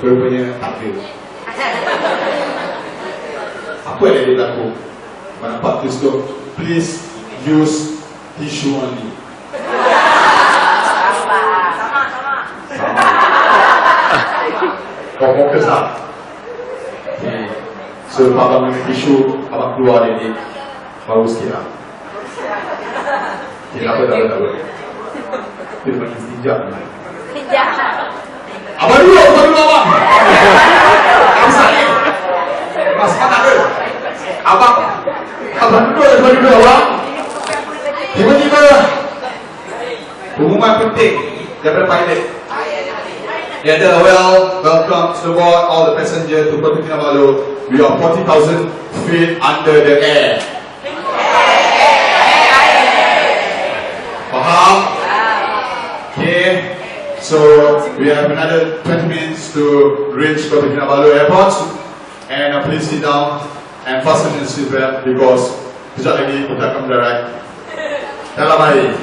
rupanya tak ada. Apa yang dia laku? Nampak tulis tu, please use tissue only. Sama. Kau fokus lah. Okay. So, abang guna tisu, abang keluar dia ni. Baru sikit lah. Okay, tak apa. Dia panggil sejak ni. Abang dulu abang. Abang sakit. Abang semangat ke? Abang dulu abang. Tiba-tiba pengumuman penting daripada pilot. Welcome to the board, all the passengers to Kota Kinabalu. We are 40,000 feet under the air. Faham? Okay. So we have another 20 minutes to reach Kota Kinabalu airport. And please sit down and fasten your seatbelt because sekejap lagi kita akan mendarat dalam air.